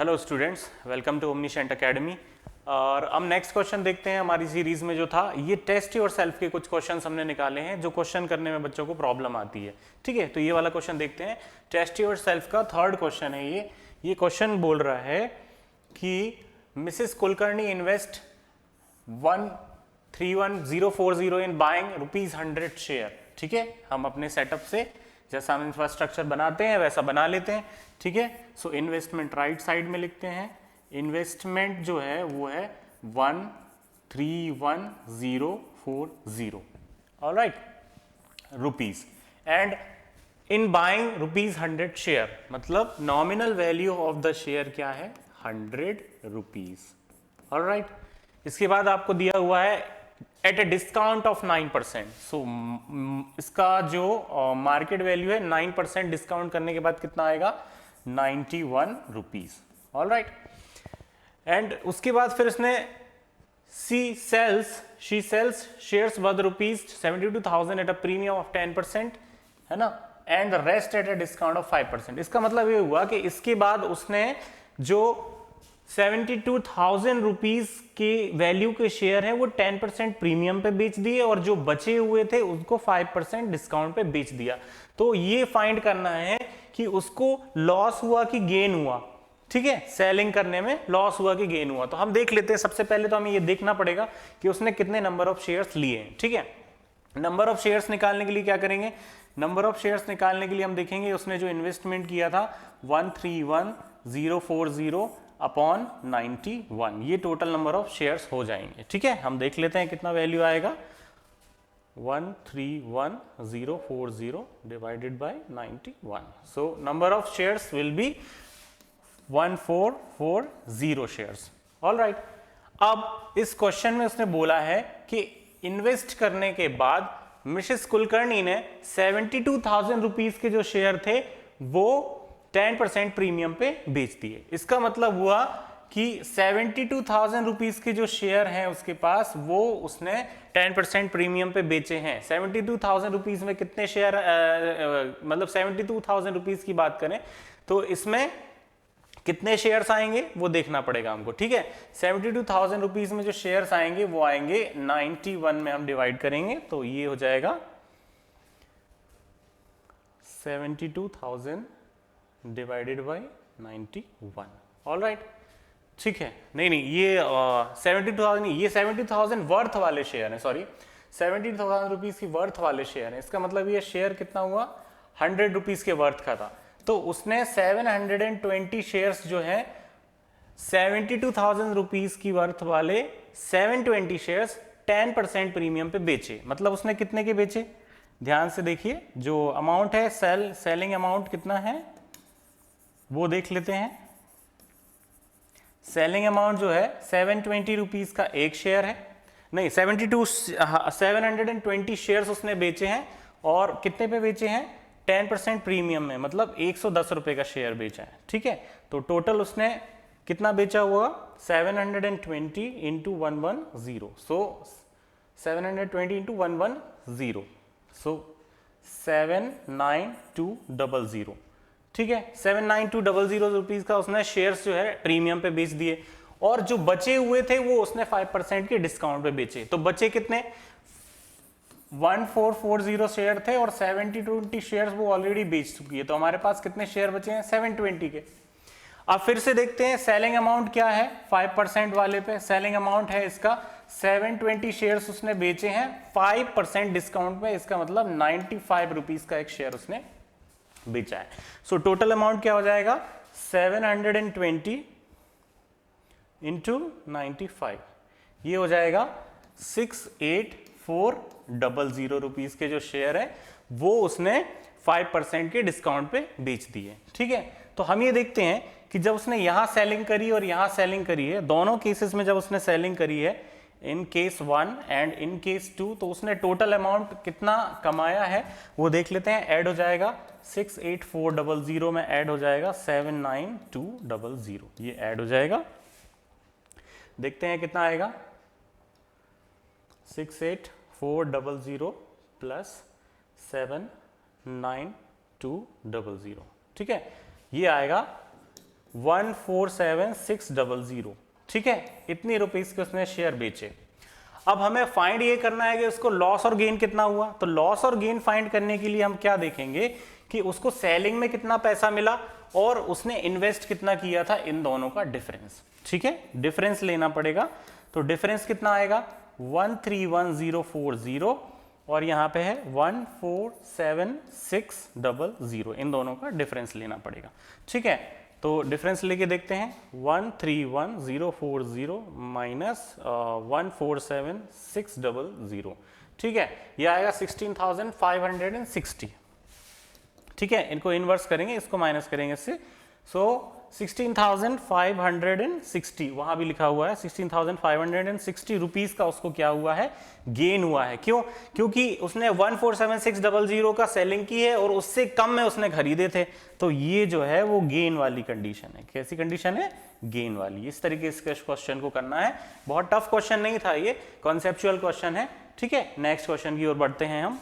Hello students, welcome to omniscient academy. और अब next question देखते हैं। हमारी सीरीज में जो था ये टेस्ट योर सेल्फ के कुछ क्वेश्चंस हमने निकाले हैं जो क्वेश्चन करने में बच्चों को प्रॉब्लम आती है। ठीक है, तो ये वाला क्वेश्चन देखते हैं। टेस्ट योर सेल्फ का थर्ड क्वेश्चन है ये क्वेश्चन बोल रहा है कि मिसेस कुलकर्णी इन्वेस्ट 131,040 इन बाइंग ₹100 शेयर। ठीक है, हम अपने सेटअप से जैसा हम इंफ्रास्ट्रक्चर बनाते हैं वैसा बना लेते हैं। ठीक है, सो इन्वेस्टमेंट राइट साइड में लिखते हैं। इन्वेस्टमेंट जो है वो है 131,040 alright rupees and in buying ₹100 share, मतलब nominal value of the share क्या है 100 रुपीज। ऑलराइट, इसके बाद आपको दिया हुआ है एट ए डिस्काउंट ऑफ 9%। सो इसका जो मार्केट वैल्यू है 9% डिस्काउंट करने के बाद कितना आएगा 91 रुपीज। ऑलराइट, एंड उसके बाद फिर इसने she sales shares worth ₹72,000 at a premium of 10%, है ना, and the rest at a discount of 5%। इसका मतलब ये हुआ कि इसके बाद उसने जो 72,000 रुपीज के वैल्यू के शेयर हैं वो 10% प्रीमियम पे बेच दिए और जो बचे हुए थे उसको 5% डिस्काउंट पे बेच दिया। तो ये फाइंड करना है कि उसको लॉस हुआ कि गेन हुआ। ठीक है, सेलिंग करने में लॉस हुआ कि गेन हुआ। तो हम देख लेते हैं। सबसे पहले तो हमें ये देखना पड़ेगा कि उसने कितने नंबर ऑफ शेयर्स लिए हैं। ठीक है, नंबर ऑफ शेयर्स निकालने के लिए क्या करेंगे, नंबर ऑफ शेयर्स निकालने के लिए हम देखेंगे उसने जो इन्वेस्टमेंट किया था 131,040 अपॉन 91, ये टोटल नंबर ऑफ शेयर्स हो जाएंगे। ठीक है, हम देख लेते हैं कितना वैल्यू आएगा 131,040 divided by 91। So number of shares will be 1440 shares. All right, अब इस क्वेश्चन में उसने बोला है कि इन्वेस्ट करने के बाद मिसेस कुलकर्णी ने 72,000 रुपीज के जो शेयर थे वो 10% प्रीमियम पे बेच दिए। इसका मतलब हुआ कि 72,000 रुपीज के जो शेयर हैं उसके पास वो उसने 10% प्रीमियम पे बेचे हैं। 72,000 रुपीज में कितने शेयर, मतलब 72,000 रुपीज की बात करें तो इसमें कितने शेयर्स आएंगे वो देखना पड़ेगा हमको। ठीक है, 72,000 रुपीज में जो शेयर्स आएंगे वो आएंगे 91 में हम डिवाइड करेंगे तो ये हो जाएगा 72,000 डिवाइडेड बाई 91। ऑल राइट, ठीक है, नहीं ये 72,000 नहीं, ये 70,000 वर्थ वाले शेयर हैं। सॉरी, 70,000 रुपीज की वर्थ वाले शेयर हैं। इसका मतलब ये शेयर कितना हुआ 100 रुपीज के वर्थ का था। तो उसने 720 शेयर्स जो है 72,000 रुपीज की वर्थ वाले 720 शेयर्स 10% प्रीमियम पे बेचे। मतलब उसने कितने के बेचे, ध्यान से देखिए, जो अमाउंट है सेलिंग अमाउंट कितना है वो देख लेते हैं। सेलिंग अमाउंट जो है 720 रुपीज का एक शेयर है, नहीं 720 शेयर्स उसने बेचे हैं और कितने पे बेचे हैं 10% प्रीमियम में, मतलब 110 रुपए का शेयर बेचा है। ठीक है, तो टोटल उसने कितना बेचा हुआ 720 इंटू 110, सो 720 इंटू 110, सो 79200। ठीक है, 79200 रुपीज का उसने शेयर्स जो है प्रीमियम पे बेच दिए और जो बचे हुए थे वो उसने 5% के डिस्काउंट पे बेचे। तो बचे कितने 1440 शेयर थे और 720 शेयर्स वो ऑलरेडी बेच चुकी है। तो हमारे पास कितने शेयर बचे हैं 720 के। अब फिर से देखते हैं सेलिंग अमाउंट क्या है 5% वाले पे। सेलिंग अमाउंट है इसका 720 शेयर्स उसने बेचे हैं 5% डिस्काउंट पे, इसका मतलब 95 रुपीज का एक शेयर उसने बेचा है। सो टोटल अमाउंट क्या हो जाएगा 720 इंटू 95, ये हो जाएगा 68,400 रुपीज के जो शेयर है वो उसने 5% के डिस्काउंट पे बेच दिए। ठीक है, तो हम ये देखते हैं कि जब उसने यहां सेलिंग करी और यहां सेलिंग करी है, दोनों केसेस में जब उसने सेलिंग करी है in case 1 and in case 2, तो उसने टोटल अमाउंट कितना कमाया है वो देख लेते हैं। ऐड हो जाएगा 68,400 में ऐड हो जाएगा 79200, ये ऐड हो जाएगा। देखते हैं कितना आएगा 68,400 प्लस 79200। ठीक है, ये आएगा 147,600, ठीक है, इतनी रुपीस के उसने शेयर बेचे। अब हमें फाइंड ये करना है कि उसको लॉस और गेन कितना हुआ। तो लॉस और गेन फाइंड करने के लिए हम क्या देखेंगे कि उसको सेलिंग में कितना पैसा मिला और उसने इन्वेस्ट कितना किया था, इन दोनों का डिफरेंस, ठीक है, डिफरेंस लेना पड़ेगा। तो डिफरेंस कितना आएगा 131,040 और यहां पे है 147,600, इन दोनों का डिफरेंस लेना पड़ेगा, ठीक है। तो डिफरेंस लेके देखते हैं, 131,040 माइनस 147,600, ठीक है, ये आएगा 16,560, ठीक है। इनको इनवर्स करेंगे, इसको माइनस करेंगे इससे, सो 16,560 वहां भी लिखा हुआ है, 16,560 रुपीस का उसको क्या हुआ है, गेन हुआ है। क्यों? क्योंकि उसने 147,600 का सेलिंग की है और उससे कम में उसने खरीदे थे, तो ये जो है वो गेन वाली कंडीशन है। कैसी कंडीशन है? गेन वाली। इस तरीके से क्वेश्चन को करना है। बहुत टफ क्वेश्चन नहीं था ये, कॉन्सेप्चुअल क्वेश्चन है, ठीक है। नेक्स्ट क्वेश्चन की ओर बढ़ते हैं हम।